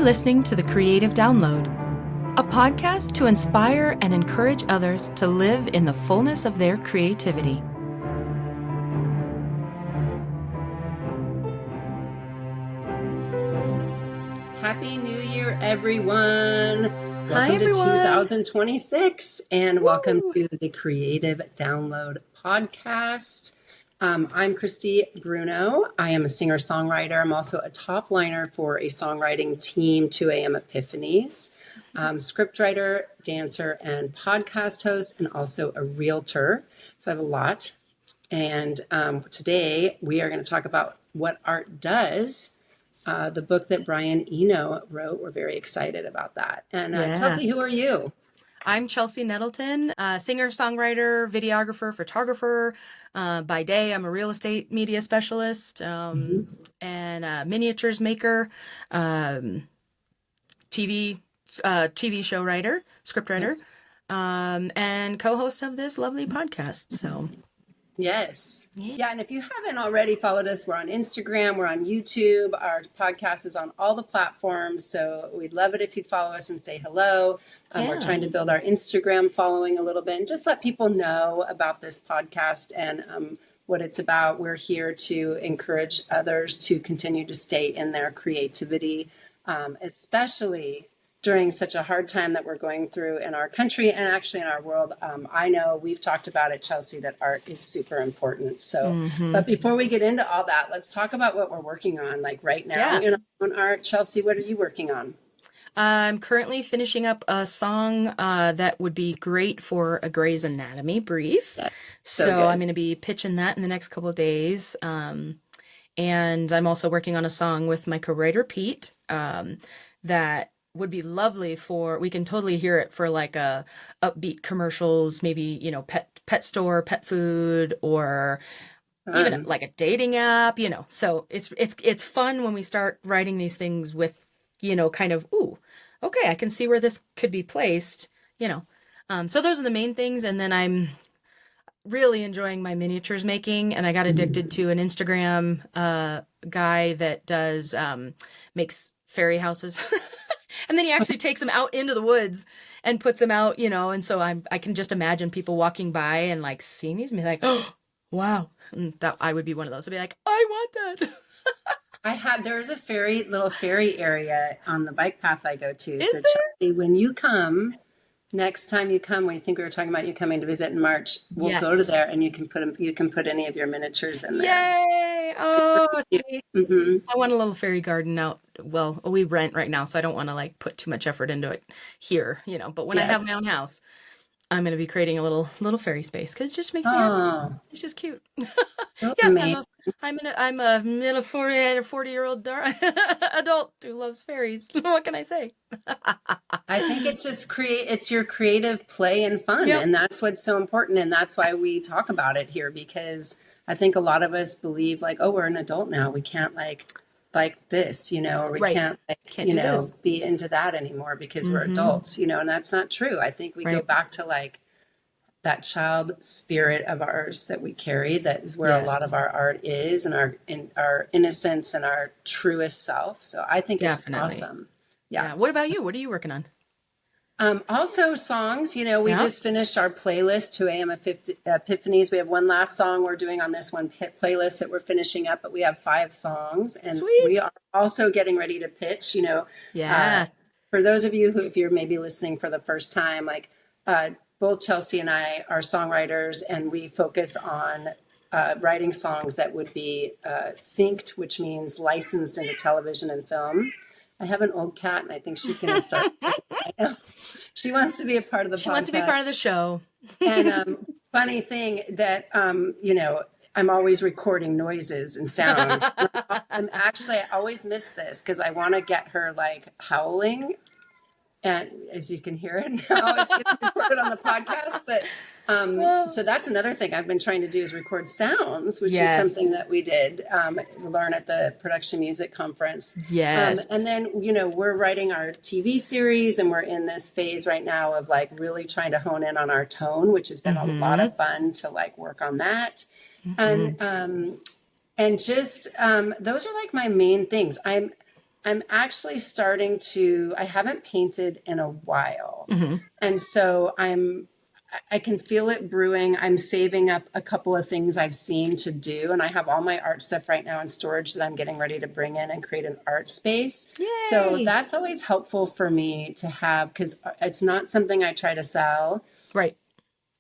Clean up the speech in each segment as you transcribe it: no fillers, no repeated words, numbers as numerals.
You're listening to The Creative Download, a podcast to inspire and encourage others to live in the fullness of their creativity. Happy New Year, everyone. Welcome to everyone. 2026 and welcome to the Creative Download podcast. I'm Christy Bruneau. I am a singer-songwriter. I'm also a top liner for a songwriting team, 2 a.m. Epiphanies, scriptwriter, dancer, and podcast host, and also a realtor. So I have a lot. And today we are going to talk about what art does. The book that Brian Eno wrote. We're very excited about that. And Chelsea, who are you? I'm Chelsea Nettleton, singer, songwriter, videographer, photographer. By day, I'm a real estate media specialist and a miniatures maker, TV show writer, script writer, and co-host of this lovely podcast. So. Yes. Yeah. And if you haven't already followed us, we're on Instagram, we're on YouTube. Our podcast is on all the platforms. So we'd love it if you'd follow us and say hello. We're trying to build our Instagram following a little bit and just let people know about this podcast and what it's about. We're here to encourage others to continue to stay in their creativity, especially during such a hard time that we're going through in our country and actually in our world. I know we've talked about it, Chelsea, that art is super important. So, but before we get into all that, let's talk about what we're working on like right now on art. Chelsea, what are you working on? I'm currently finishing up a song that would be great for a Grey's Anatomy brief. So I'm going to be pitching that in the next couple of days. And I'm also working on a song with my co-writer, Pete, that would be lovely for, we can totally hear it for like a upbeat commercials, maybe, pet store, pet food, or even like a dating app, so it's fun when we start writing these things with, kind of, ooh, okay, I can see where this could be placed, so those are the main things. And then I'm really enjoying my miniatures making, and I got addicted to an Instagram guy that does makes fairy houses. And then he actually takes them out into the woods and puts them out, and so I can just imagine people walking by and like seeing these and be like, oh, wow. And that I would be one of those. I'd be like, I want that. There's a little fairy area on the bike path I go to. Is so there? Chelsea, when you come, next time you come, we think we were talking about you coming to visit in March, we'll go to there and you can put any of your miniatures in there. Yay! Oh, see. Mm-hmm. I want a little fairy garden out. Well, we rent right now, so I don't want to like put too much effort into it here, but when I have my own house, I'm going to be creating a little fairy space because it just makes me happy. It's just cute. Yes, I'm a middle 40-year-old adult who loves fairies. What can I say? I think it's just it's your creative play and fun. And that's what's so important. And that's why we talk about it here, because I think a lot of us believe like, oh, we're an adult now. We can't like this, or we can't be into that anymore because we're adults, and that's not true. I think we go back to like that child spirit of ours that we carry. That is where a lot of our art is, and our innocence and our truest self. So I think it's awesome. Yeah. What about you? What are you working on? Also songs, we just finished our playlist, 2 a.m. Epiphanies. We have one last song we're doing on this one playlist that we're finishing up, but we have 5 songs. And we are also getting ready to pitch, for those of you who, if you're maybe listening for the first time, like both Chelsea and I are songwriters, and we focus on writing songs that would be synced, which means licensed into television and film. I have an old cat, and I think she's going to start. She wants to be a part of the podcast. She wants to be part of the show. And funny thing that, I'm always recording noises and sounds. I always miss this because I want to get her like howling. And as you can hear it now, it's getting recorded on the podcast. But so that's another thing I've been trying to do is record sounds, which is something that we did learn at the production music conference. Yes. And then, we're writing our TV series, and we're in this phase right now of like really trying to hone in on our tone, which has been a lot of fun to like work on that. And just those are like my main things. I'm actually starting to, I haven't painted in a while. Mm-hmm. And so I can feel it brewing. I'm saving up a couple of things I've seen to do. And I have all my art stuff right now in storage that I'm getting ready to bring in and create an art space. So Yay! that's always helpful for me to have, because it's not something I try to sell. Right.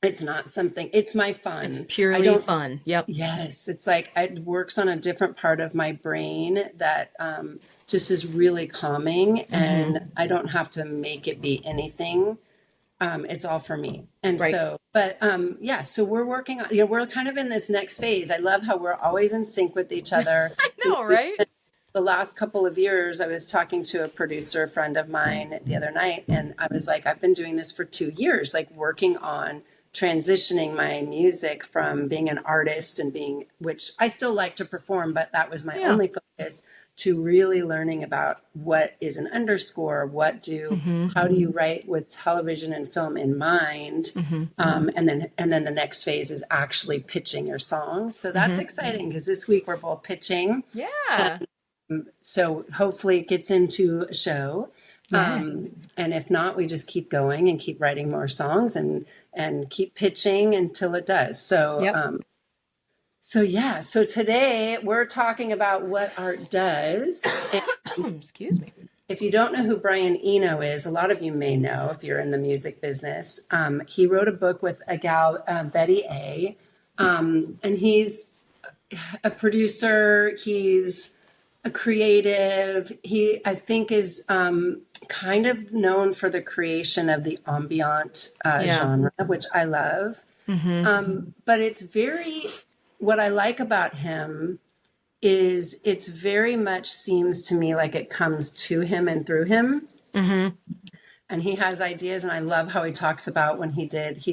It's not something, it's my It's fun. I purely don't, fun. Yep. yes, it's like it works on a different part of my brain that just is really calming, Mm-hmm. and I don't have to make it be anything. It's all for me. And Right. so, but yeah, so we're working on, we're kind of in this next phase. I love how we're always in sync with each other. I know, right? The last couple of years, I was talking to a producer friend of mine the other night, and I was like, I've been doing this for 2 years, like working on transitioning my music from being an artist and being, which I still like to perform, but that was my Yeah. only focus, to really learning about what is an underscore, Mm-hmm. how do you write with television and film in mind, Mm-hmm. and then the next phase is actually pitching your songs. So that's Mm-hmm. exciting because this week we're both pitching. Yeah. So hopefully it gets into a show. Yes. And if not, we just keep going and keep writing more songs and keep pitching until it does. So Yep. so yeah, so today we're talking about what art does. And Excuse me. if you don't know who Brian Eno is, a lot of you may know if you're in the music business. He wrote a book with a gal, Betty A. And he's a producer. He's a creative. He, I think, is kind of known for the creation of the ambient Yeah. genre, which I love. Mm-hmm. But it's very, what I like about him is it's very much seems to me like it comes to him and through him. Mm-hmm. And he has ideas, and I love how he talks about when he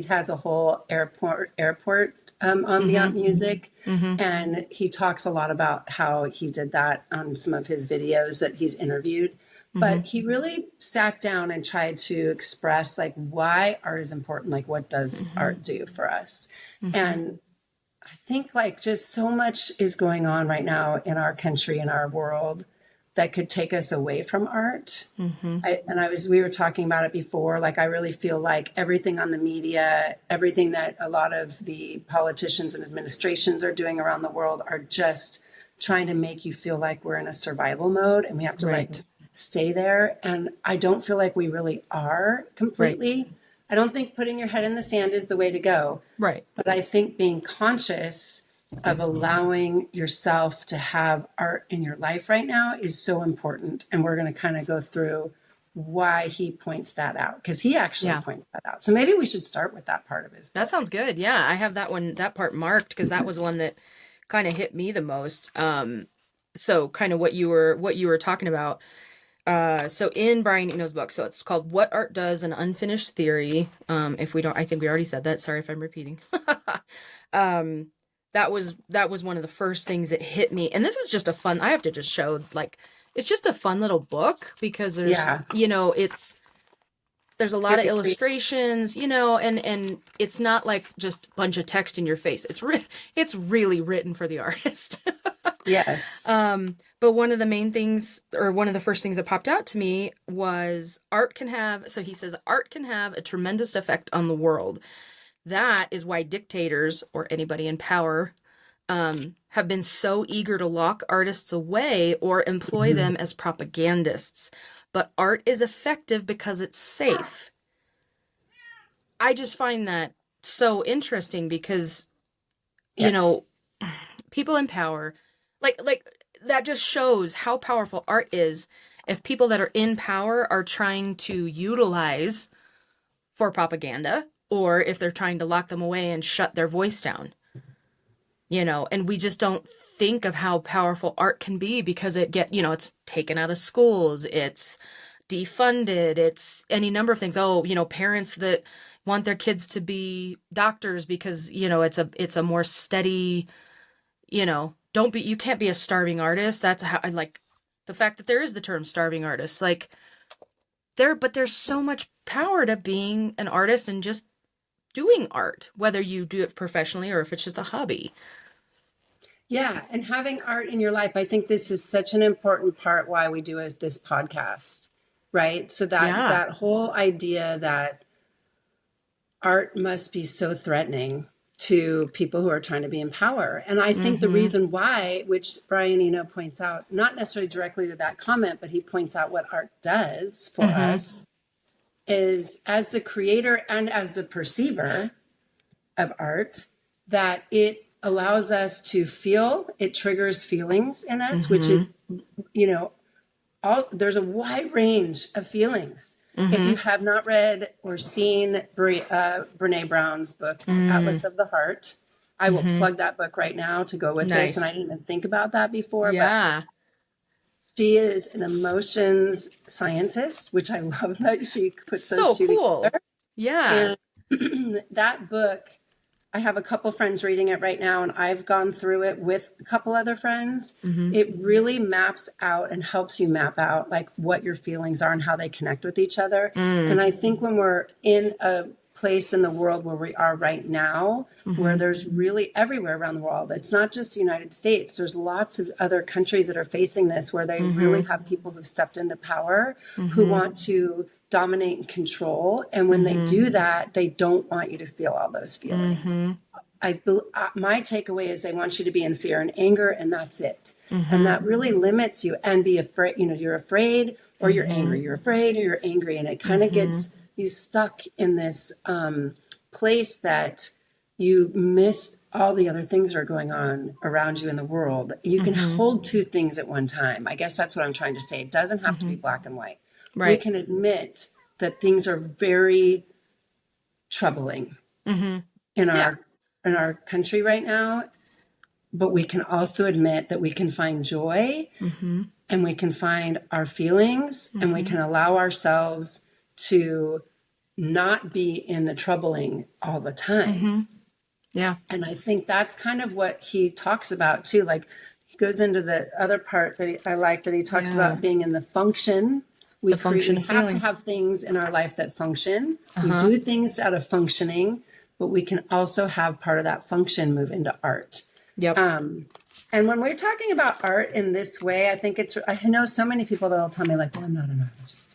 has a whole airport ambient Mm-hmm. music, Mm-hmm. and he talks a lot about how he did that on some of his videos that he's interviewed. Mm-hmm. But he really sat down and tried to express like why art is important, like what does Mm-hmm. art do for us. Mm-hmm. And I think like just so much is going on right now in our country, in our world, that could take us away from art. Mm-hmm. We were talking about it before. Like, I really feel like everything on the media, everything that a lot of the politicians and administrations are doing around the world are just trying to make you feel like we're in a survival mode and we have to like Right. stay there. And I don't feel like we really are Right. completely. I don't think putting your head in the sand is the way to go. Right. But I think being conscious of allowing yourself to have art in your life right now is so important. And we're going to kind of go through why he points that out, because he actually Yeah. points that out. So maybe we should start with that part of his That book. sounds good. Yeah, I have that part marked because that was one that kind of hit me the most. So kind of what you were talking about. So in Brian Eno's book, so it's called What Art Does, an Unfinished Theory. If we don't, I think we already said that. Sorry if I'm repeating. That was one of the first things that hit me. And this is just a fun, I have to just show, like, it's just a fun little book because there's, Yeah. there's a lot of illustrations, and it's not like just a bunch of text in your face. It's really written for the artist. Yes. But one of the main things, or one of the first things that popped out to me was so he says, art can have a tremendous effect on the world. That is why dictators or anybody in power have been so eager to lock artists away or employ them as propagandists. But art is effective because it's safe. I just find that so interesting because, Yes. people in power, like that just shows how powerful art is if people that are in power are trying to utilize for propaganda, or if they're trying to lock them away and shut their voice down. And we just don't think of how powerful art can be because it's taken out of schools, it's defunded, it's any number of things. Oh, parents that want their kids to be doctors because, it's a more steady, you can't be a starving artist. That's how I like the fact that there is the term starving artist. Like but there's so much power to being an artist and just doing art, whether you do it professionally or if it's just a hobby. Yeah, and having art in your life, I think this is such an important part why we do this podcast, right? So Yeah. that whole idea that art must be so threatening to people who are trying to be in power. And I think the Mm-hmm. reason why, which Brian Eno points out, not necessarily directly to that comment, but he points out what art does for Mm-hmm. us, is as the creator and as the perceiver of art, that it allows us to feel, it triggers feelings in us, which Mm-hmm. is, you know, there's a wide range of feelings. If you Mm-hmm. have not read or seen Brene Brown's book, Mm-hmm. Atlas of the Heart, I will Mm-hmm. plug that book right now to go with this. And I Nice. didn't even think about that before, but Yeah. she is an emotions scientist, which I love that she puts those So two cool. together. Yeah. And that book, I have a couple friends reading it right now, and I've gone through it with a couple other friends. Mm-hmm. It really maps out and helps you map out like what your feelings are and how they connect with each other. And Mm. I think when we're in a place in the world where we are right now, where Mm-hmm. there's really everywhere around the world, it's not just the United States, there's lots of other countries that are facing this, where they really Mm-hmm. have people who've stepped into power who Mm-hmm. want to dominate and control. And when they Mm-hmm. do that, they don't want you to feel all those feelings. Mm-hmm. My takeaway is they want you to be in fear and anger, and that's it. And Mm-hmm. that really limits you. And be afraid, you're afraid or you're Mm-hmm. angry, you're afraid or you're angry, and it kind of Mm-hmm. gets you stuck in this place that you miss all the other things that are going on around you in the world. You can Mm-hmm. hold two things at one time. I guess that's what I'm trying to say. It doesn't have to Mm-hmm. be black and white. We Right. can admit that things are very troubling Mm-hmm. in Yeah. our country right now, but we can also admit that we can find joy, Mm-hmm. and we can find our feelings, and we Mm-hmm. can allow ourselves to not be in the troubling all the time. Mm-hmm. Yeah. And I think that's kind of what he talks about too. Like, he goes into the other part that I like, that he talks Yeah. about being in the function. The We function of have to feelings. have things in our life that function. We Uh-huh. do things out of functioning, but we can also have part of that function move into art. Yep. And when we're talking about art in this way, I know so many people that'll tell me like, well, I'm not an artist.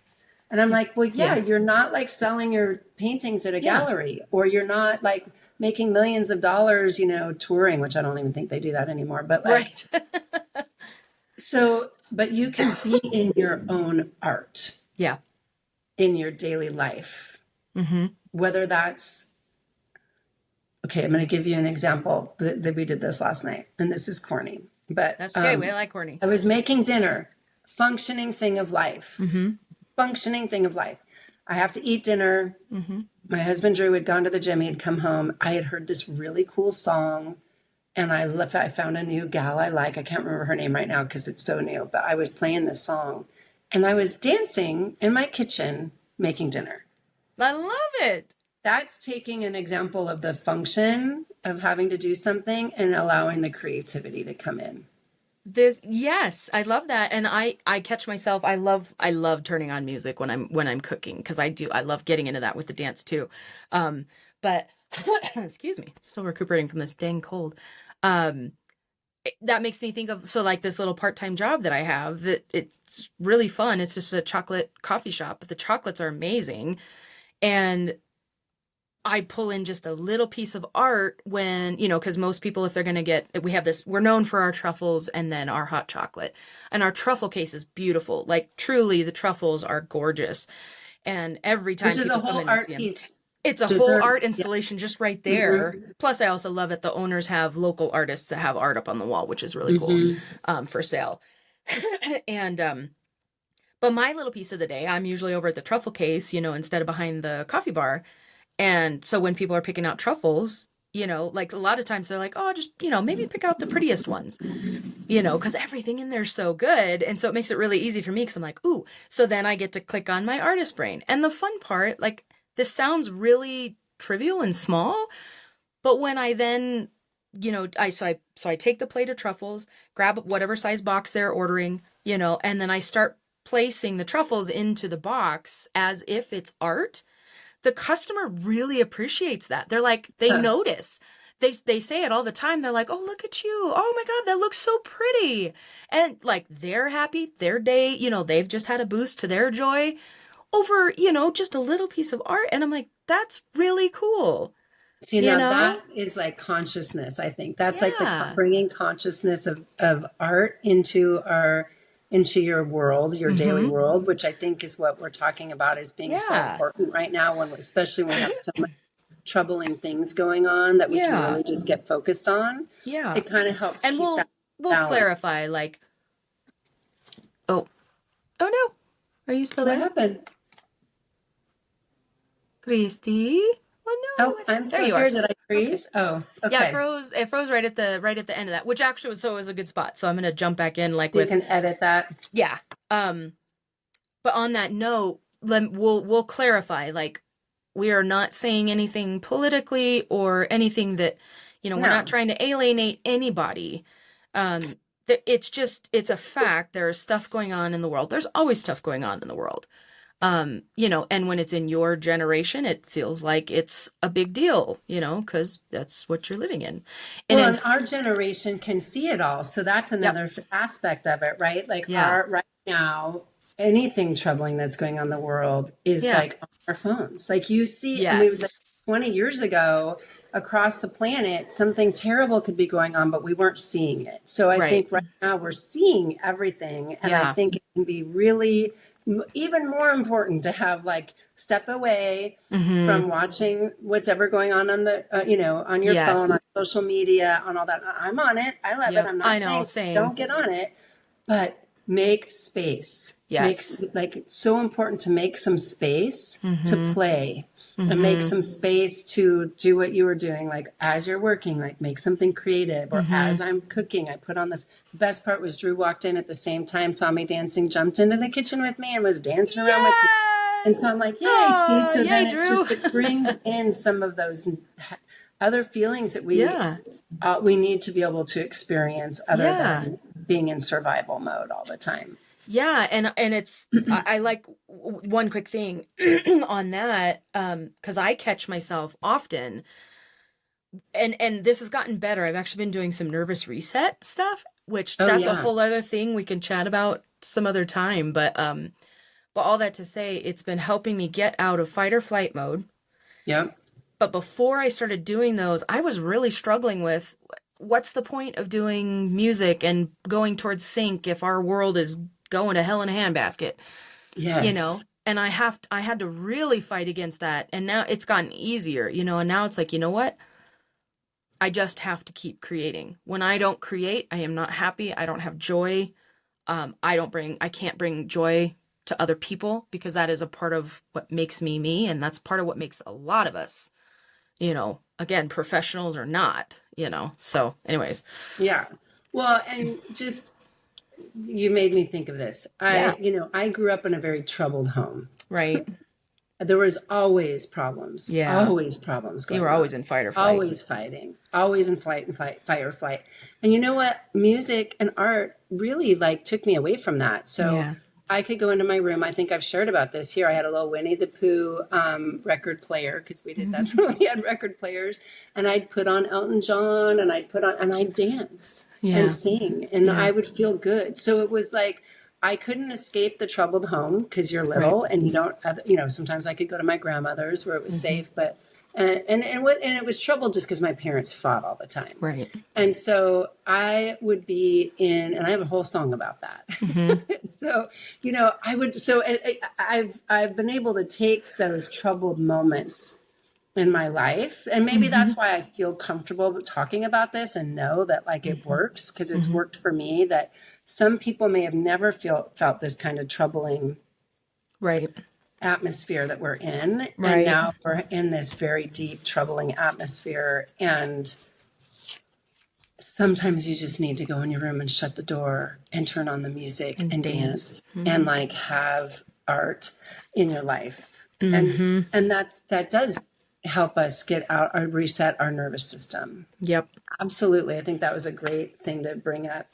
And I'm like, well, yeah, Yeah. you're not like selling your paintings at a Yeah. gallery, or you're not like making millions of dollars, touring, which I don't even think they do that anymore. But like, Right. but you can be in your own art Yeah. in your daily life, Mm-hmm. whether that's, okay, I'm going to give you an example that we did this last night, and this is corny, but That's okay. We like corny. I was making dinner, functioning thing of life, Mm-hmm. functioning thing of life. I have to eat dinner. Mm-hmm. My husband Drew had gone to the gym. He'd come home. I had heard this really cool song, and I found a new gal I like. I can't remember her name right now because it's so new, but I was playing this song, and I was dancing in my kitchen making dinner. I love it. That's taking an example of the function of having to do something and allowing the creativity to come in. Yes, I love that. And I catch myself, I love turning on music when I'm cooking, because I love getting into that with the dance too. But excuse me, still recuperating from this dang cold. That makes me think of, so like this little part-time job that I have, that it's really fun. It's just a chocolate coffee shop, but the chocolates are amazing. And I pull in just a little piece of art when, because most people, if they're going to we're known for our truffles and then our hot chocolate. And our truffle case is beautiful. Like, truly, the truffles are gorgeous. And every time Which is a people come whole in and art see them, piece. it's a whole Desserts. art Yeah. installation just right there. Mm-hmm. Plus, I also love it. The owners have local artists that have art up on the wall, which is really cool, for sale. And, but my little piece of the day, I'm usually over at the truffle case, instead of behind the coffee bar. And so when people are picking out truffles, like a lot of times they're like, oh, just, maybe pick out the prettiest ones, because everything in there's so good. And so it makes it really easy for me, because I'm like, ooh, so then I get to click on my artist brain. And the fun part, like, this sounds really trivial and small, but when I then, I take the plate of truffles, grab whatever size box they're ordering, and then I start placing the truffles into the box as if it's art. The customer really appreciates that. They're like, they notice. they say it all the time. They're like, oh, look at you. Oh my God, that looks so pretty. And like, they're happy, their day, they've just had a boost to their joy over, just a little piece of art. And I'm like, that's really cool. See, now that is like consciousness, I think. That's like bringing consciousness of art into your world, your daily world, which I think is what we're talking about as being so important right now, especially when we have so much troubling things going on that we can really just get focused on. Yeah. It kind of helps and keep that we'll clarify, like, oh no. Are you still there? What happened? Christy? Oh no. Oh, I'm still here. Did I freeze? Okay. Oh, okay. Yeah, it froze right at the end of that, which actually was a good spot. So I'm gonna jump back in you can edit that. Yeah. But on that note, we'll clarify, like, we are not saying anything politically or anything that, we're not trying to alienate anybody. It's a fact. There's stuff going on in the world. There's always stuff going on in the world. And when it's in your generation, it feels like it's a big deal, because that's what you're living in. And our generation can see it all. So that's another aspect of it, right? Like right now, anything troubling that's going on in the world is like on our phones. Like you see, I mean, like 20 years ago across the planet, something terrible could be going on, but we weren't seeing it. So I think right now we're seeing everything. And I think it can be really even more important to have like step away from watching what's ever going on the, on your phone, on social media, on all that. I'm on it. I love it. I'm not saying don't get on it, but make space. Yes. It's so important to make some space to play and make some space to do what you were doing. Like as you're working, like make something creative, or as I'm cooking, I put on the best part was Drew walked in at the same time, saw me dancing, jumped into the kitchen with me and was dancing around with me. And so I'm like, yay, see? So then it brings in some of those other feelings that we need to be able to experience other than being in survival mode all the time. Yeah. And it's, I like one quick thing on that. 'Cause I catch myself often and this has gotten better. I've actually been doing some nervous reset stuff, which that's a whole other thing we can chat about some other time. But all that to say, it's been helping me get out of fight or flight mode. Yep. But before I started doing those, I was really struggling with what's the point of doing music and going towards sync if our world is going to hell in a handbasket. Yes. And I had to really fight against that. And now it's gotten easier, and now it's like, you know what? I just have to keep creating. When I don't create, I am not happy. I don't have joy. I can't bring joy to other people, because that is a part of what makes me me. And that's part of what makes a lot of us, again, professionals or not, so anyways. Yeah. Well, and just, you made me think of this. I grew up in a very troubled home. Right. There was always problems. Yeah. Always problems going on. You were always in fight or flight. Always fighting. Always in fight or flight. And you know what? Music and art really took me away from that. So I could go into my room. I think I've shared about this here. I had a little Winnie the Pooh record player, because we did that's when we had record players. And I'd put on Elton John and I'd dance and sing, and I would feel good. So it was like I couldn't escape the troubled home, because you're little and you don't, sometimes I could go to my grandmother's where it was safe, but and it was trouble just because my parents fought all the time. Right. And so I would be in, and I have a whole song about that. So, I've been able to take those troubled moments in my life. And maybe that's why I feel comfortable talking about this and know that it works, because it's worked for me, that some people may have never felt this kind of troubling atmosphere that we're in. And now we're in this very deep, troubling atmosphere. And sometimes you just need to go in your room and shut the door and turn on the music and dance and have art in your life. And that does help us get out or reset our nervous system. Yep. Absolutely. I think that was a great thing to bring up.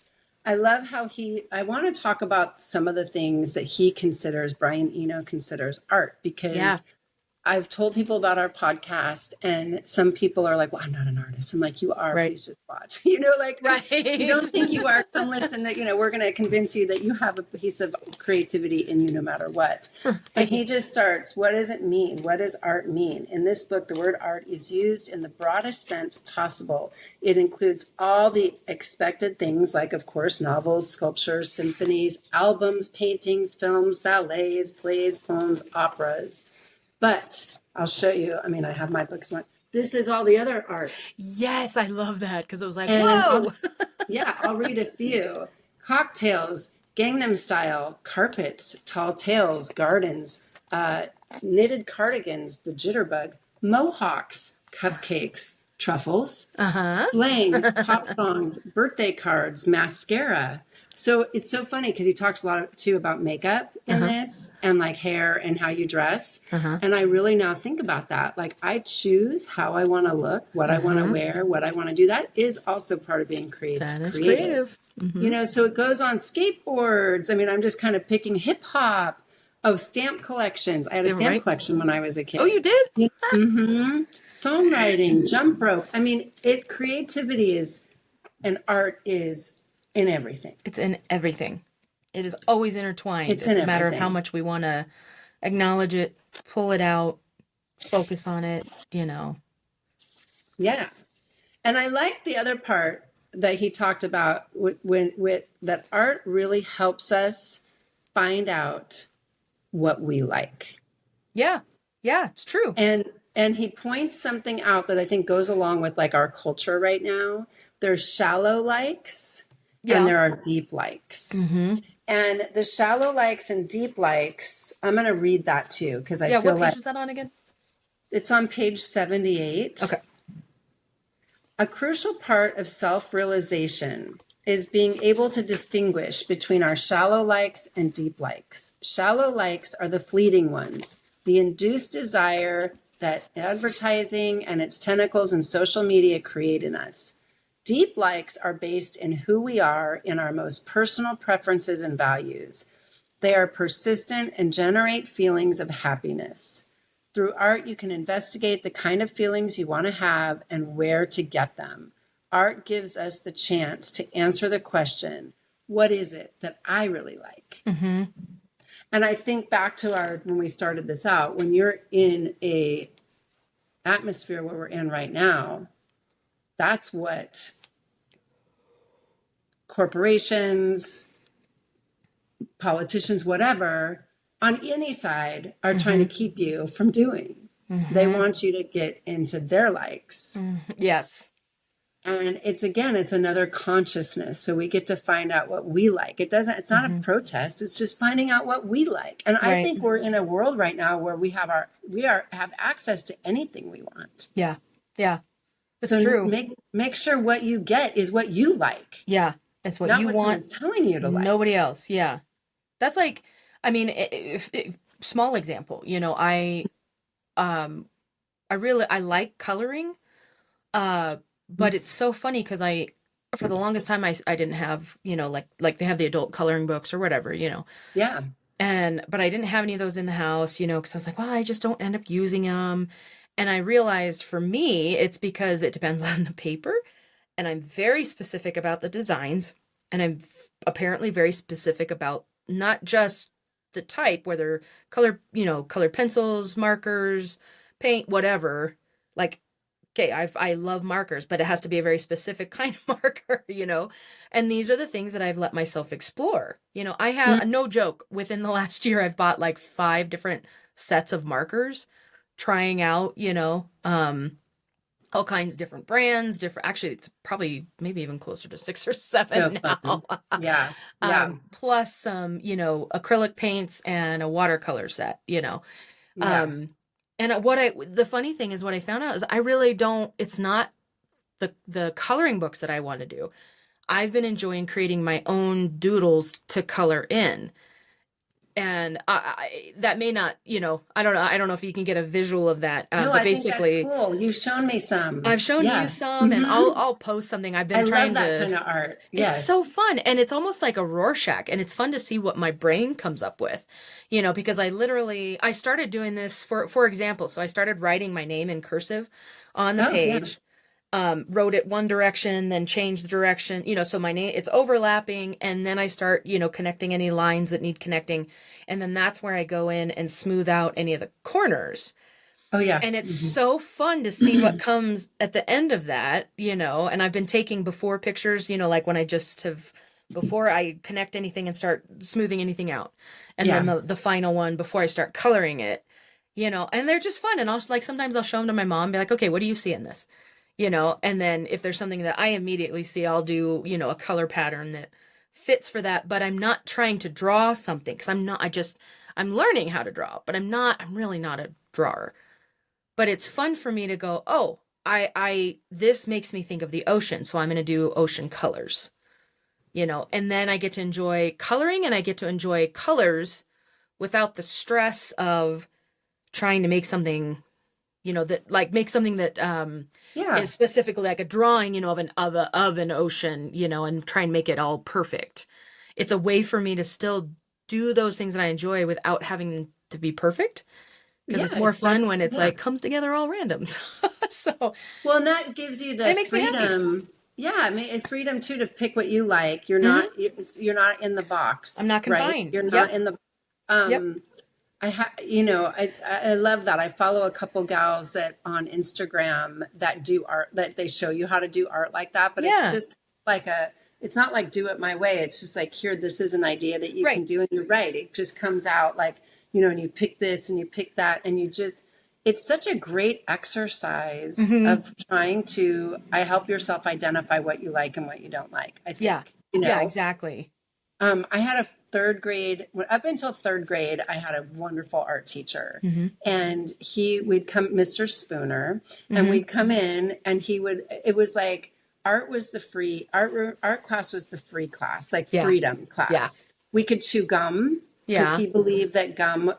I love how I want to talk about some of the things that Brian Eno considers art, because I've told people about our podcast, and some people are like, well, I'm not an artist. I'm like, you are, Right. please just watch. You know, like, Right. if you don't think you are, come listen. That, you know, we're going to convince you that you have a piece of creativity in you no matter what. Right. But he just starts, what does it mean? What does art mean? In this book, the word art is used in the broadest sense possible. It includes all the expected things like, of course, novels, sculptures, symphonies, albums, paintings, films, ballets, plays, poems, operas. But I'll show you. I mean, I have my books on. This is all the other art. Yes, I love that because it was like, And whoa. I'll read a few. Cocktails, Gangnam Style, carpets, tall tales, gardens, knitted cardigans, the jitterbug, mohawks, cupcakes, truffles, slang, pop songs, birthday cards, mascara. So it's so funny because he talks a lot too about makeup in this and like hair and how you dress. And I really now think about that. Like I choose how I want to look, what I want to wear, what I want to do. That is also part of being creative. That is creative. You know, so it goes on skateboards. I mean, I'm just kind of picking hip hop. Oh, stamp collections. I had a stamp collection when I was a kid. Oh, you did? Songwriting, jump rope. I mean, creativity is, and art is in everything. It's in everything. It is always intertwined. It's a in matter of everything. how much we want to acknowledge it, pull it out, focus on it, you know. Yeah. And I like the other part that he talked about with that art really helps us find out what we like. Yeah. Yeah, it's true. And he points something out that I think goes along with like our culture right now. There's shallow likes and there are deep likes. And the shallow likes and deep likes, I'm going to read that too because I feel what page like was that on again? It's on page 78. Okay. A crucial part of self-realization is being able to distinguish between our shallow likes and deep likes. Shallow likes are the fleeting ones, the induced desire that advertising and its tentacles in social media create in us. Deep likes are based in who we are in our most personal preferences and values. They are persistent and generate feelings of happiness. Through art, you can investigate the kind of feelings you want to have and where to get them. Art gives us the chance to answer the question, what is it that I really like? And I think back to when we started this out, when you're in a atmosphere where we're in right now, that's what corporations, politicians, whatever, on any side are trying to keep you from doing. They want you to get into their likes. Yes. And it's another consciousness. So we get to find out what we like. It's not a protest. It's just finding out what we like. And I think we're in a world right now where we have access to anything we want. Yeah. Yeah. It's so true. Make sure what you get is what you like. Yeah. It's what not you what want. Someone's telling you to like. Nobody else. Yeah. That's like, I mean, small example, you know, I like coloring, but it's so funny because for the longest time, I didn't have, you know, like they have the adult coloring books or whatever, you know. Yeah. But I didn't have any of those in the house, you know, because I was like, well, I just don't end up using them. And I realized for me, it's because it depends on the paper. And I'm very specific about the designs. And I'm apparently very specific about not just the type, whether color pencils, markers, paint, whatever. Like, okay, I love markers, but it has to be a very specific kind of marker, you know? And these are the things that I've let myself explore. You know, I have, no joke, within the last year, I've bought like 5 different sets of markers, trying out, you know, all kinds of different brands, actually, it's probably maybe even closer to 6 or 7 now. Yeah. Plus some, you know, acrylic paints and a watercolor set, you know. Yeah. And the funny thing is what I found out is I really don't, it's not the coloring books that I want to do. I've been enjoying creating my own doodles to color in. And that may not, I don't know. I don't know if you can get a visual of that. No, But I think that's basically, cool. You've shown me some. I've shown you Yeah. some, and Hmm. I'll post something. I've I been love trying that to. kind of art. It's so Yes. fun, and it's almost like a Rorschach, and it's fun to see what my brain comes up with, because I started doing this for example. So I started writing my name in cursive on the Oh, yeah. page, wrote it one direction, then changed the direction, so my name, it's overlapping, and then I start, connecting any lines that need connecting, and then that's where I go in and smooth out any of the corners. Oh, yeah. And it's Hmm. so fun to see what comes at the end of that, and I've been taking before pictures, like when I just have, before I connect anything and start smoothing anything out. And then Yeah. the final one before I start coloring it, and they're just fun. And sometimes I'll show them to my mom, be like, okay, what do you see in this? And then if there's something that I immediately see, I'll do, a color pattern that fits for that. But I'm not trying to draw something, because I'm learning how to draw, but I'm really not a drawer. But it's fun for me to go, oh, this makes me think of the ocean, so I'm going to do ocean colors, and then I get to enjoy coloring, and I get to enjoy colors without the stress of trying to make something, that like make something that Yeah. is specifically like a drawing, of an ocean, and try and make it all perfect. It's a way for me to still do those things that I enjoy without having to be perfect, because it's more Yes. fun when it's Yeah. like comes together all random. So Well, and that gives you the it makes me happy. freedom. Yeah, I mean, freedom too to pick what you like. Hmm. You're not in the I'm box, not right? confined. You're not Yep. in the Yep. um I love that. I follow a couple gals that on Instagram that do art, that they show you how to do art like that, but it's Yeah. just like it's not like do it my way. It's just like, here, this is an idea that you can Right. do, and you're right. It just comes out like, and you pick this and you pick that, and it's such a great exercise Hmm. of trying to, I help yourself identify what you like and what you don't like, I Yeah. think, Yeah, exactly. I had a third grade, up until third grade, I had a wonderful art teacher. Hmm. And we'd come, Mr. Spooner, and Hmm. we'd come in, and it was like, art class was the free class, like Yeah. freedom Yeah. class. We could chew gum, because Yeah. he believed that gum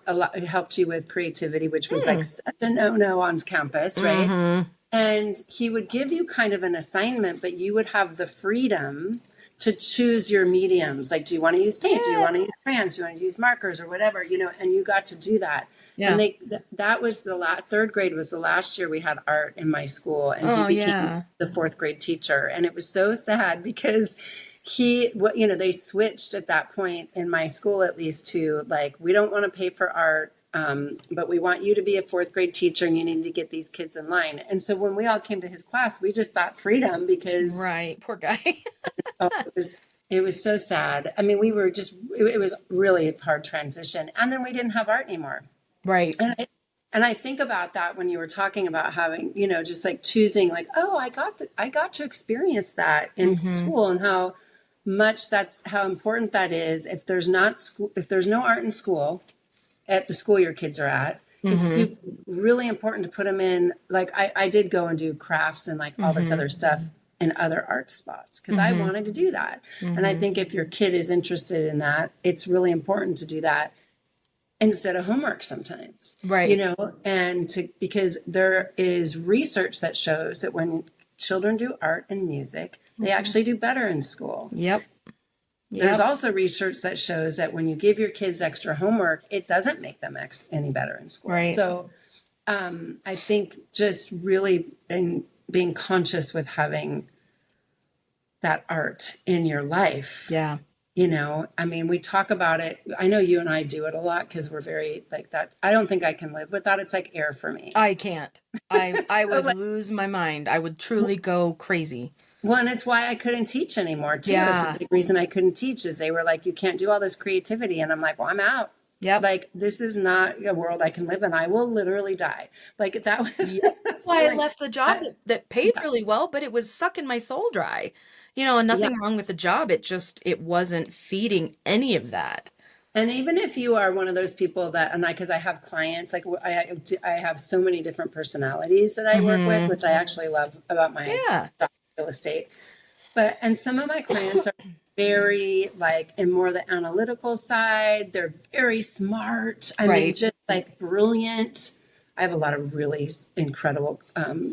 helped you with creativity, which was like Hmm. such a no-no on campus, right? Hmm. And he would give you kind of an assignment, but you would have the freedom to choose your mediums. Like, do you want to use paint? Do you Yeah. want to use crayons? Do you want to use markers or whatever, and you got to do that. And Yeah. that was third grade was the last year we had art in my school, and he Oh, became yeah. the fourth grade teacher. And it was so sad because they switched at that point in my school, at least, to like, we don't want to pay for art. But we want you to be a fourth grade teacher, and you need to get these kids in line. And so when we all came to his class, we just thought freedom, because Right. Poor guy. oh, it was so sad. I mean, we were it was really a hard transition. And then we didn't have art anymore. Right. And I think about that when you were talking about having, just like choosing, like, oh, I got to experience that in Hmm. school, and how important that is. If there's no art in school, at the school your kids are at, it's Hmm. really important to put them in. Like, I did go and do crafts and like all this Hmm. other stuff in other art spots, because I Hmm. wanted to do that. And I Hmm. think if your kid is interested in that, it's really important to do that instead of homework sometimes, Right. because there is research that shows that when children do art and music, they Hmm. actually do better in school. Yep. There's Yep. also research that shows that when you give your kids extra homework, it doesn't make them any better in school. Right. So I think just really being conscious with having that art in your life. Yeah. I mean, we talk about it. I know you and I do it a lot because we're very like that. I don't think I can live without. It's like air for me. I can't. I So, would like, lose my mind. I would truly go crazy. well, and it's why I couldn't teach anymore too. It's a Yeah. big reason I couldn't teach, is they were like, you can't do all this creativity. And I'm like, well, I'm out. Yep. Like, this is not a world I can live in. I will literally die. Like, that was Yep. That's why I like, left the job that paid yeah, really well, but it was sucking my soul dry. And yeah. nothing wrong with the job. It wasn't feeding any of that. And even if you are one of those people that, and because I have clients, like I have so many different personalities that I work with, Hmm. which I actually love about my Yeah. real estate. And some of my clients are very like, and more the analytical side. They're very smart. I mean, just like brilliant. I have a lot of really incredible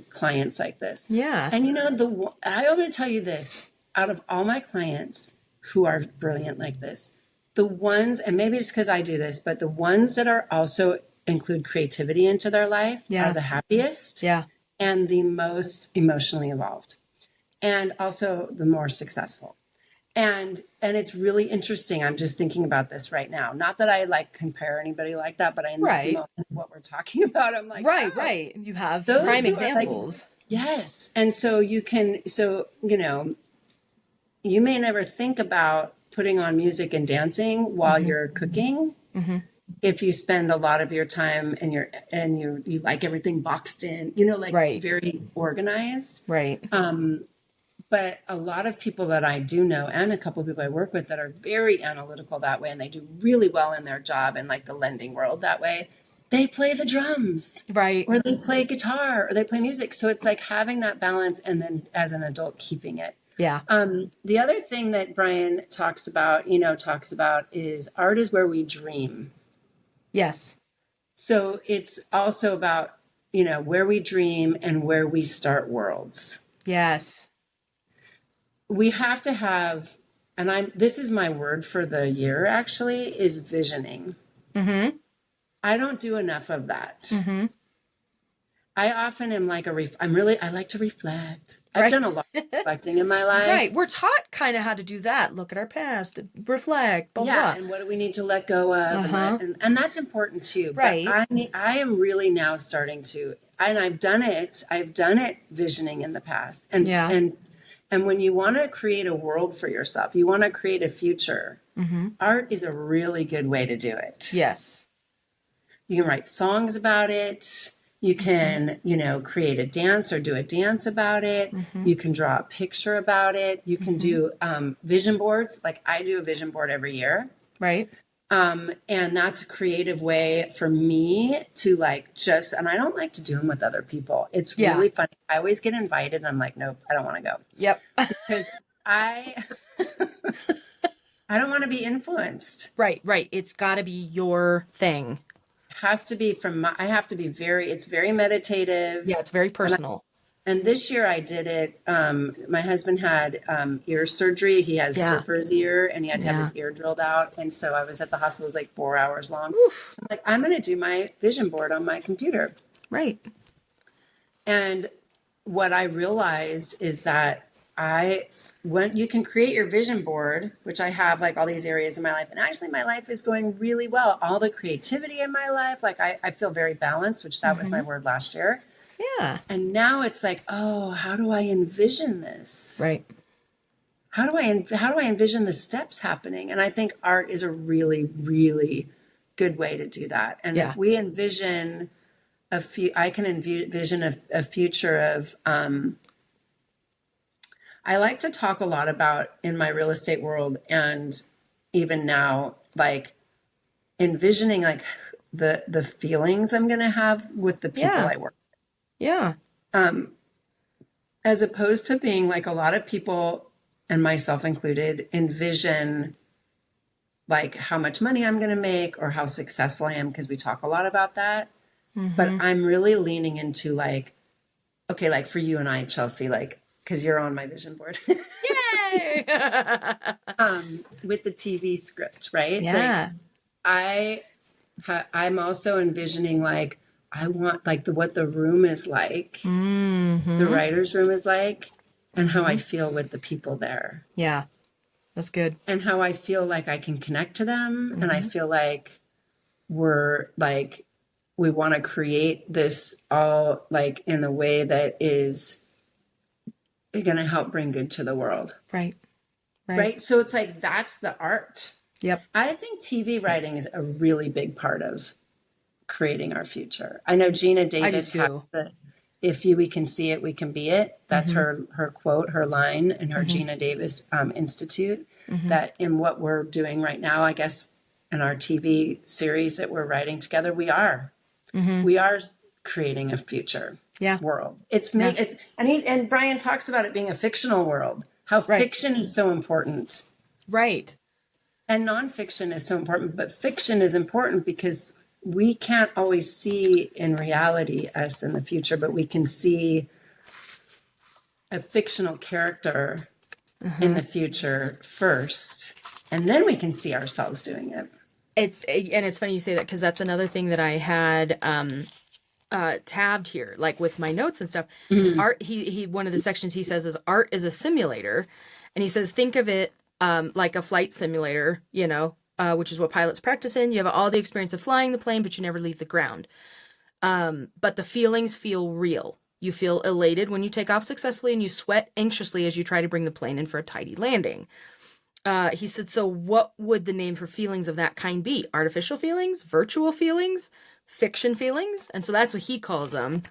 clients like this. Yeah. And you know, I want to tell you this, out of all my clients who are brilliant like this, the ones, and maybe it's because I do this, but the ones that are also include creativity into their life are the happiest and the most emotionally evolved, and also the more successful. And it's really interesting. I'm just thinking about this right now. Not that I like compare anybody like that, but in this moment of what we're talking about, I'm like, right. You have prime examples. Like, yes. And so you know, you may never think about putting on music and dancing while you're cooking. If you spend a lot of your time and you like everything boxed in, you know, like very organized. Right. But a lot of people that I do know, and a couple of people I work with that are very analytical that way, and they do really well in their job in like the lending world that way, they play the drums. Right. Or they play guitar, or they play music. So it's like having that balance, and then as an adult, keeping it. Yeah. The other thing that Brian talks about is art is where we dream. Yes. So it's also about, you know, where we dream and where we start worlds. Yes. We have to have, and this is my word for the year actually, is visioning. I don't do enough of that. I often am like I like to reflect. I've done a lot of reflecting in my life. Right. We're taught kind of how to do that. Look at our past, reflect, blah, blah. And what do we need to let go of? And that's important too. Right. But I am really now starting to, and I've done it visioning in the past. And when you want to create a world for yourself, you want to create a future, art is a really good way to do it. Yes. You can write songs about it. You can, you know, create a dance or do a dance about it. You can draw a picture about it. You can do vision boards. Like I do a vision board every year. Right. And that's a creative way for me to like and I don't like to do them with other people. It's really funny. I always get invited and I'm like, nope, I don't want to go. Yep. Because I don't want to be influenced. Right. It's got to be your thing. Has to be it's very meditative. Yeah, it's very personal. And this year I did it. My husband had ear surgery. He has surfer's ear, and he had to have his ear drilled out. And so I was at the hospital. It was like 4 hours long. So I'm like, I'm going to do my vision board on my computer. Right. And what I realized is that when you can create your vision board, which I have like all these areas in my life, and actually my life is going really well. All the creativity in my life, like I feel very balanced, which that was my word last year. Yeah. And now it's like, oh, how do I envision this? Right. How do I envision the steps happening? And I think art is a really, really good way to do that. And if we envision I can envision a future of, I like to talk a lot about in my real estate world, and even now, like envisioning like the feelings I'm going to have with the people I work with. Yeah. As opposed to being like a lot of people, and myself included, envision like how much money I'm going to make or how successful I am, because we talk a lot about that. But I'm really leaning into like, okay, like for you and I, Chelsea, like, because you're on my vision board. Yay! With the TV script, right? Yeah. Like, I'm also envisioning like, I want like what the room is like, the writer's room is like, and how I feel with the people there. Yeah, that's good. And how I feel like I can connect to them. And I feel like we want to create this all like in the way that is going to help bring good to the world. Right. So it's like, that's the art. Yep. I think TV writing is a really big part of creating our future. I know Gina Davis has the, we can see it, we can be it. That's her quote, her line in her Gina Davis Institute, that in what we're doing right now, I guess in our TV series that we're writing together, we are creating a future world. And Brian talks about it being a fictional world, how fiction is so important. Right. And nonfiction is so important, but fiction is important because we can't always see in reality us in the future, but we can see a fictional character in the future first, and then we can see ourselves doing it. It's funny you say that, because that's another thing that I had tabbed here, like with my notes and stuff. Art, he one of the sections he says is art is a simulator, and he says think of it like a flight simulator, which is what pilots practice in. You have all the experience of flying the plane, but you never leave the ground. But the feelings feel real. You feel elated when you take off successfully, and you sweat anxiously as you try to bring the plane in for a tidy landing. He said, so what would the name for feelings of that kind be? Artificial feelings, virtual feelings, fiction feelings? And so that's what he calls them.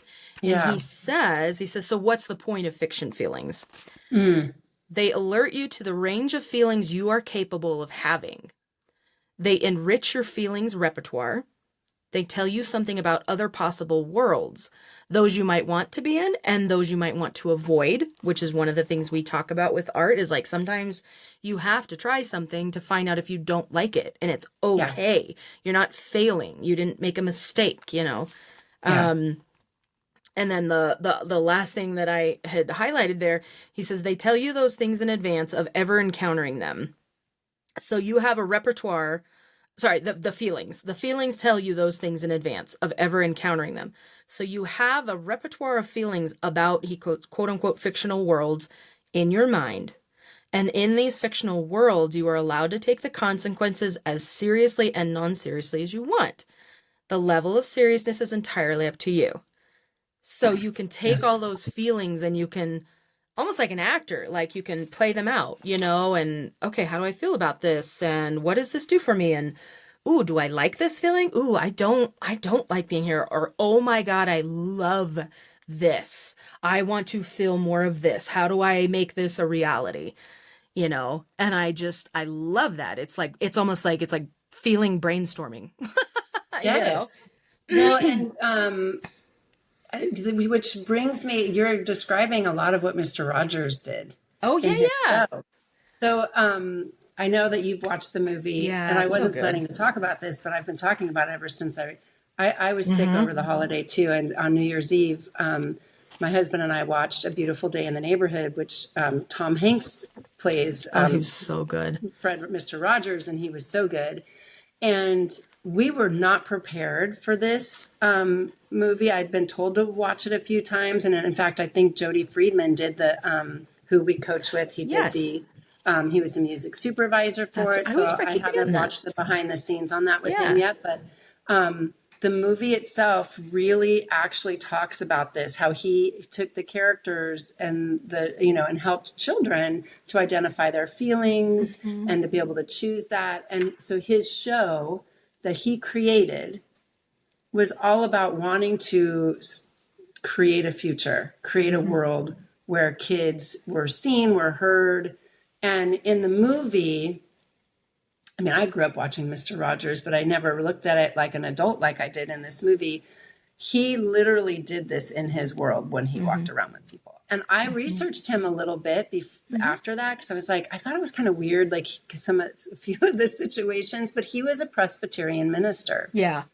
And he says, so what's the point of fiction feelings? They alert you to the range of feelings you are capable of having. They enrich your feelings repertoire. They tell you something about other possible worlds, those you might want to be in and those you might want to avoid, which is one of the things we talk about with art, is like sometimes you have to try something to find out if you don't like it, and it's okay. You're not failing. You didn't make a mistake, And then the last thing that I had highlighted there, he says, they tell you those things in advance of ever encountering them. So you have a repertoire. Sorry, the feelings. The feelings tell you those things in advance of ever encountering them. So you have a repertoire of feelings about, he quotes, quote unquote, fictional worlds in your mind. And in these fictional worlds, you are allowed to take the consequences as seriously and non-seriously as you want. The level of seriousness is entirely up to you. So you can take all those feelings and you can, almost like an actor, like you can play them out, and okay, how do I feel about this? And what does this do for me? And, ooh, do I like this feeling? Ooh, I don't like being here. Or, oh my God, I love this. I want to feel more of this. How do I make this a reality? And I love that. It's almost like feeling brainstorming. Yes. Well, and, which brings me, you're describing a lot of what Mr. Rogers did. Oh, yeah. So I know that you've watched the movie, and I wasn't planning to talk about this, but I've been talking about it ever since I was sick over the holiday too. And on New Year's Eve, my husband and I watched A Beautiful Day in the Neighborhood, which Tom Hanks plays. He was so good. Mr. Rogers, and he was so good. And we were not prepared for this movie. I'd been told to watch it a few times. And in fact, I think Jody Friedman did who we coach with. He did he was a music supervisor for it. So I haven't watched the behind the scenes on that with him yet. But the movie itself really actually talks about this, how he took the characters and and helped children to identify their feelings and to be able to choose that. And so his show that he created was all about wanting to create a future, create a world where kids were seen, were heard. And in the movie, I mean, I grew up watching Mr. Rogers, but I never looked at it like an adult like I did in this movie. He literally did this in his world when he walked around with people. And I researched him a little bit after that, because I was like, I thought it was kind of weird, like a few of the situations, but he was a Presbyterian minister. Yeah.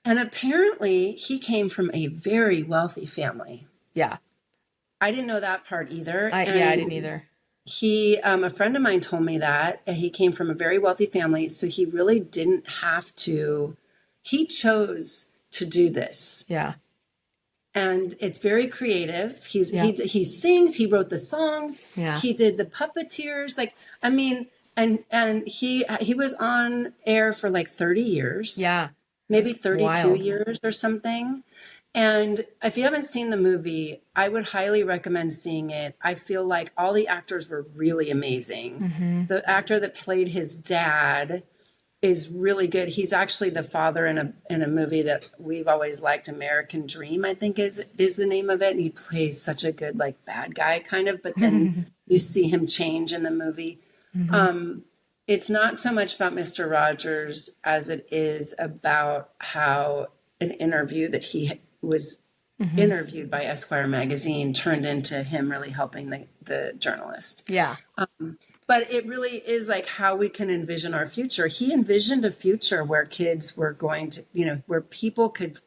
And apparently he came from a very wealthy family. Yeah. I didn't know that part either. I didn't either. He, a friend of mine told me that he came from a very wealthy family, so he really didn't have to, he chose to do this. Yeah. And it's very creative. He sings, he wrote the songs, he did the puppeteers, and he was on air for like 30 years. Yeah. Maybe 32 years or something. And if you haven't seen the movie, I would highly recommend seeing it. I feel like all the actors were really amazing. The actor that played his dad is really good. He's actually the father in a movie that we've always liked, American Dream, I think is the name of it. And he plays such a good, like, bad guy kind of, but then you see him change in the movie. It's not so much about Mr. Rogers as it is about how an interview that he was interviewed by Esquire magazine turned into him really helping the journalist. Yeah. But it really is like how we can envision our future. He envisioned a future where kids were going to, where people could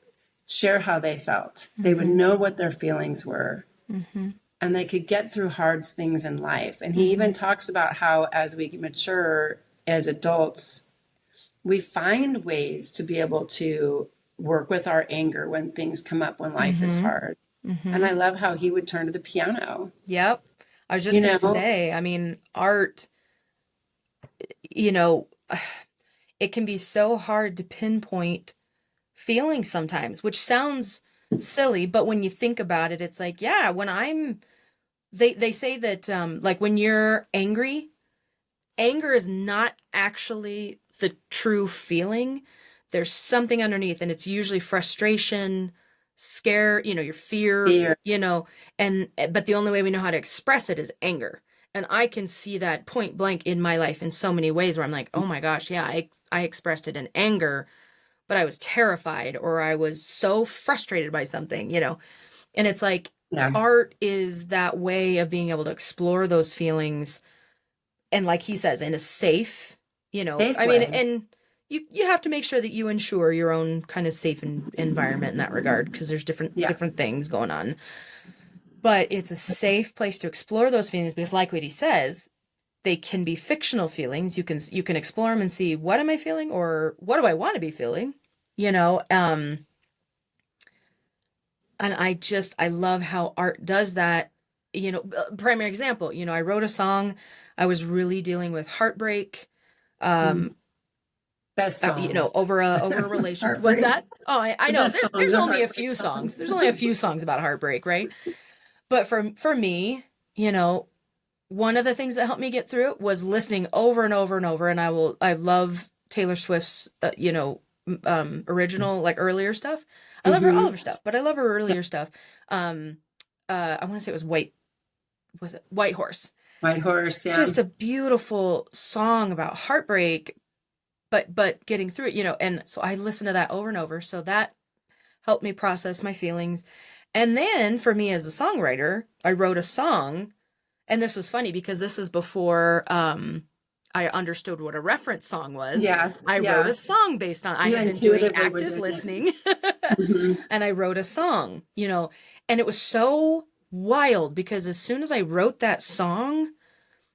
share how they felt. They would know what their feelings were. And they could get through hard things in life. And he even talks about how as we mature as adults, we find ways to be able to work with our anger when things come up, when life is hard. And I love how he would turn to the piano. Yep. I was just going to say, I mean, art, it can be so hard to pinpoint feelings sometimes, which sounds silly, but when you think about it, it's like, yeah, when they say that, like when you're angry, anger is not actually the true feeling. There's something underneath, and it's usually frustration, scare, your fear, but the only way we know how to express it is anger. And I can see that point blank in my life in so many ways where I'm like, oh my gosh, yeah, I expressed it in anger, but I was terrified or I was so frustrated by something, and it's like, art is that way of being able to explore those feelings. And like he says, in a safe, safe I way. mean, and you have to make sure that you ensure your own kind of safe environment in that regard, because there's different things going on. But it's a safe place to explore those feelings, because like what he says, they can be fictional feelings. You can explore them and see, what am I feeling, or what do I want to be feeling? And I love how art does that. Primary example, I wrote a song. I was really dealing with heartbreak. Best songs. Over a relationship. What's that? Oh, I know. There's only a few songs. There's only a few songs about heartbreak, right? But for me, one of the things that helped me get through it was listening over and over and over. And I love Taylor Swift's, original, like earlier stuff. I love all of her stuff, but I love her earlier stuff. I want to say it was White Horse. White Horse, yeah. Just a beautiful song about heartbreak, but getting through it, and so I listened to that over and over. So that helped me process my feelings. And then for me as a songwriter, I wrote a song, and this was funny because this is before I understood what a reference song was. Yeah. I wrote a song based on, I had been doing active listening and I wrote a song, and it was so wild because as soon as I wrote that song,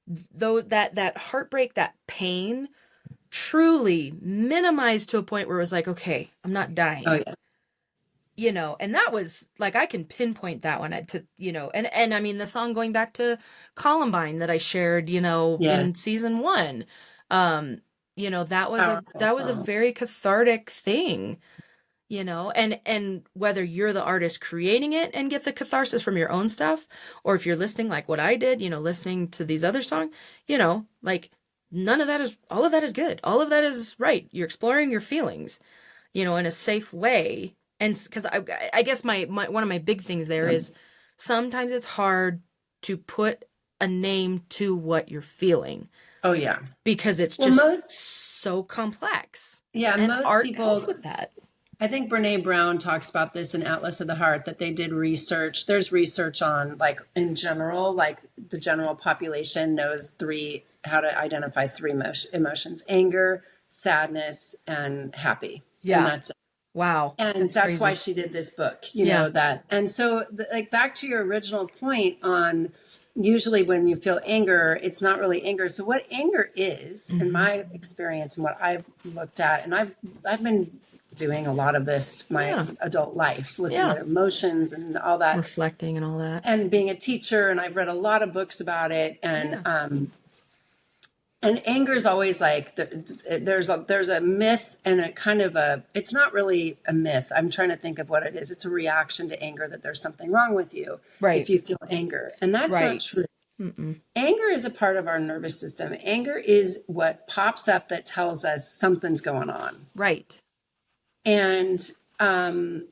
though that heartbreak, that pain truly minimized to a point where it was like, okay, I'm not dying. Oh yeah. And that was like, I can pinpoint that one to, and I mean, the song going back to Columbine that I shared, in season 1, that was a very cathartic thing, and whether you're the artist creating it and get the catharsis from your own stuff, or if you're listening like what I did, listening to these other songs, like all of that is good. All of that is right. You're exploring your feelings, in a safe way. And because I guess my one of my big things there is sometimes it's hard to put a name to what you're feeling. Oh yeah. Because it's just so complex. Yeah. And most art people helps with that. I think Brene Brown talks about this in Atlas of the Heart, that they did research. There's research on, like, in general, like the general population knows how to identify 3 emotions: anger, sadness, and happy. Yeah. And that's it. Wow. And that's why she did this book, that. And so like back to your original point on usually when you feel anger, it's not really anger. So what anger is, in my experience and what I've looked at, and I've been doing a lot of this my adult life, looking at emotions and all that, reflecting and all that, and being a teacher, and I've read a lot of books about it. And anger is always like there's a myth and a kind of it's not really a myth. I'm trying to think of what it is. It's a reaction to anger, that there's something wrong with you if you feel anger, and that's not true. Anger is a part of our nervous system. Anger is what pops up that tells us something's going on. Right. And, whoa,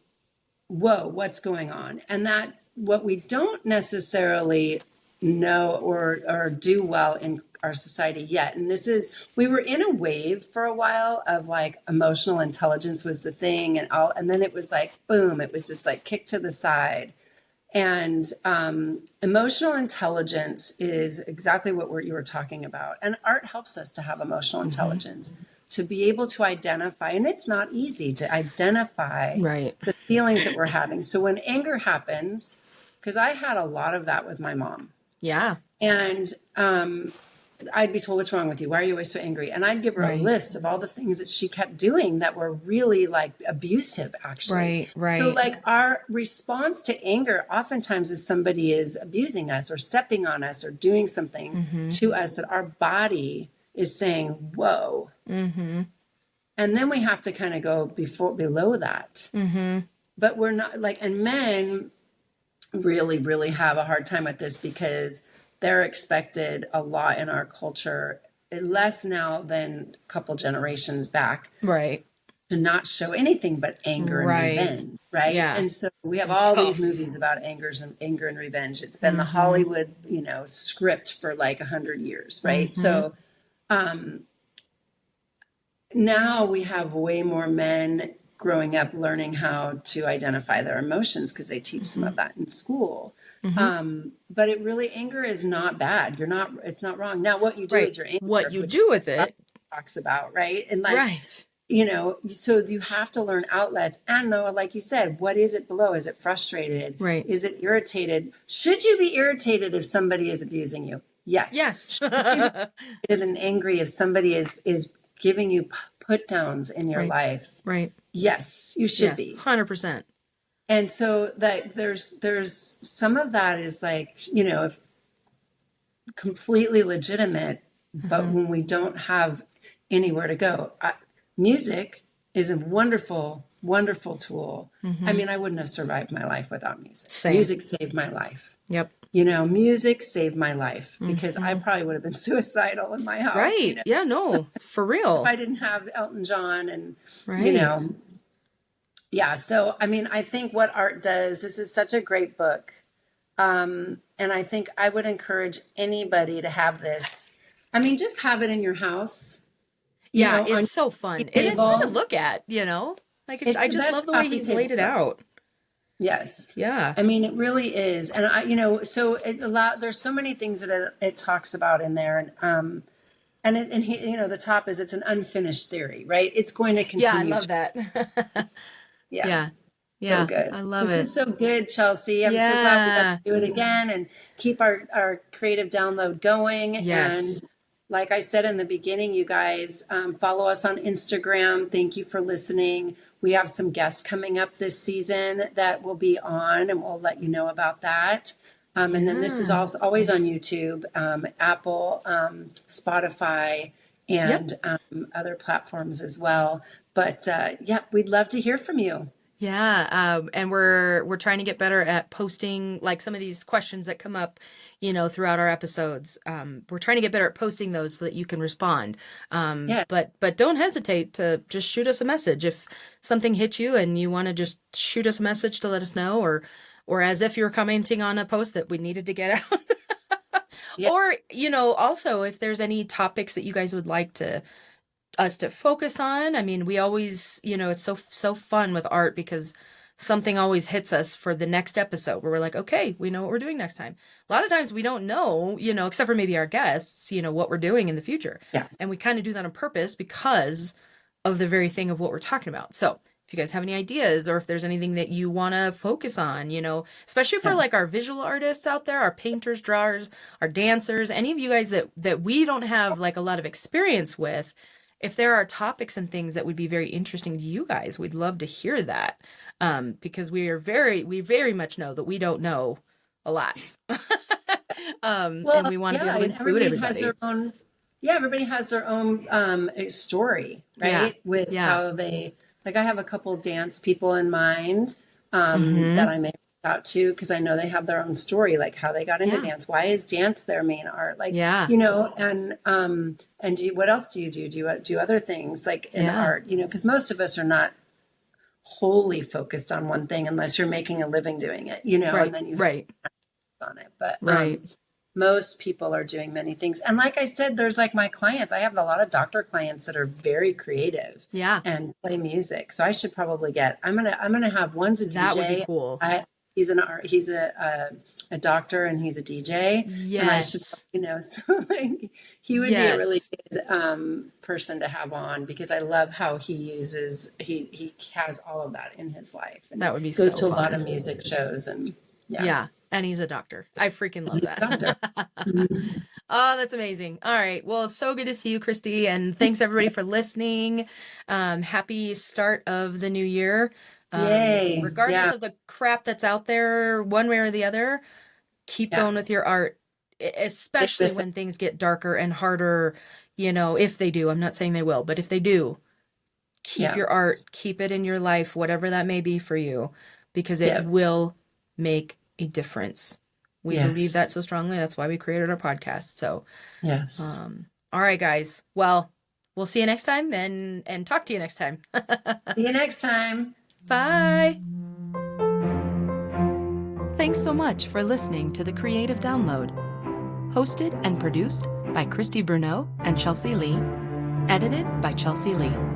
what's going on? And that's what we don't necessarily know or do well in our society yet. And we were in a wave for a while of like emotional intelligence was the thing. And then it was like, boom, it was just like kicked to the side. And emotional intelligence is exactly what you were talking about. And art helps us to have emotional intelligence, to be able to identify, and it's not easy to identify the feelings that we're having. So when anger happens, because I had a lot of that with my mom. Yeah. And I'd be told, what's wrong with you? Why are you always so angry? And I'd give her a list of all the things that she kept doing that were really like abusive, actually. Right. So like our response to anger oftentimes is somebody is abusing us or stepping on us or doing something to us that our body is saying, whoa. And then we have to kind of go below that. But we're not like, and men really, really have a hard time with this because they're expected a lot in our culture, less now than a couple generations back, to not show anything but anger and revenge, right? Yeah. And so we have all these movies about anger and revenge. It's been the Hollywood, script for like 100 years, right? So now we have way more men growing up learning how to identify their emotions because they teach some of that in school. But it really, anger is not bad. It's not wrong. Now, what you do with your anger, what you do with it, talks about, right? And like, so you have to learn outlets. And though, like you said, what is it below? Is it frustrated? Is it irritated? Should you be irritated if somebody is abusing you? Yes. Should you be irritated and angry if somebody is giving you put downs in your life? Yes, you should be 100%. And so that there's some of that is like, if completely legitimate, but when we don't have anywhere to go, music is a wonderful, wonderful tool. I mean, I wouldn't have survived my life without music. Music saved my life. Music saved my life because I probably would have been suicidal in my house. Yeah, no, for real. If I didn't have Elton John and, yeah. So, I mean, I think what art does, this is such a great book. And I think I would encourage anybody to have this. I mean, just have it in your house. It's so fun. It is fun to look at, like I just love the way he's laid it out. Yes. Yeah. I mean, it really is. And so there's so many things that it talks about in there. And he, the top is, it's an unfinished theory, right? It's going to continue. Yeah, I love that. Yeah. So good. I love this is so good, Chelsea. I'm so glad we got to do it again and keep our creative download going. And like I said in the beginning, you guys follow us on Instagram. Thank you for listening. We have some guests coming up this season that will be on, and we'll let you know about that. And then this is also always on YouTube, Apple, Spotify, and other platforms as well. But we'd love to hear from you. Yeah. And we're trying to get better at posting like some of these questions that come up, throughout our episodes. We're trying to get better at posting those so that you can respond. But don't hesitate to just shoot us a message. If something hits you and you want to just shoot us a message to let us know, or as if you're commenting on a post that we needed to get out. Or, also if there's any topics that you guys would like us to focus on. I mean, we always, it's so fun with art because something always hits us for the next episode where we're like, okay, we know what we're doing next time. A lot of times we don't know, except for maybe our guests, what we're doing in the future. And we kind of do that on purpose because of the very thing of what we're talking about. So if you guys have any ideas or if there's anything that you want to focus on, especially for like our visual artists out there, our painters, drawers, our dancers, any of you guys that we don't have like a lot of experience with, if there are topics and things that would be very interesting to you guys, we'd love to hear that. Because we very much know that we don't know a lot. And we want to be able to include everybody. Everybody has their own story, right? With how they, like I have a couple dance people in mind that I may reach out to because I know they have their own story, like how they got into dance. Why is dance their main art? Like, and what else do you do? Do you do other things like in art? Because most of us are not wholly focused on one thing unless you're making a living doing it, and then you have on it. But most people are doing many things. And like I said, there's like my clients, I have a lot of doctor clients that are very creative and play music. So I should probably I'm going to have one's a DJ. That would be cool. he's an art, he's a doctor and he's a DJ. Yes. And I should, so like he would be a really good person to have on, because I love how he has all of that in his life. And that would be goes so to a fun. lot of music shows and yeah. And he's a doctor. I freaking love that. Oh, that's amazing. All right. Well, so good to see you, Christy. And thanks everybody for listening. Happy start of the new year. Yay. Regardless of the crap that's out there, one way or the other, keep going with your art, especially when things get darker and harder, if they do. I'm not saying they will, but if they do, keep your art, keep it in your life, whatever that may be for you, because it will make a difference. We believe that so strongly. That's why we created our podcast. So, yes. All right, guys. Well, we'll see you next time and talk to you next time. See you next time. Bye. Thanks so much for listening to The Creative Download. Hosted and produced by Christy Bruneau and Chelsea Lee. Edited by Chelsea Lee.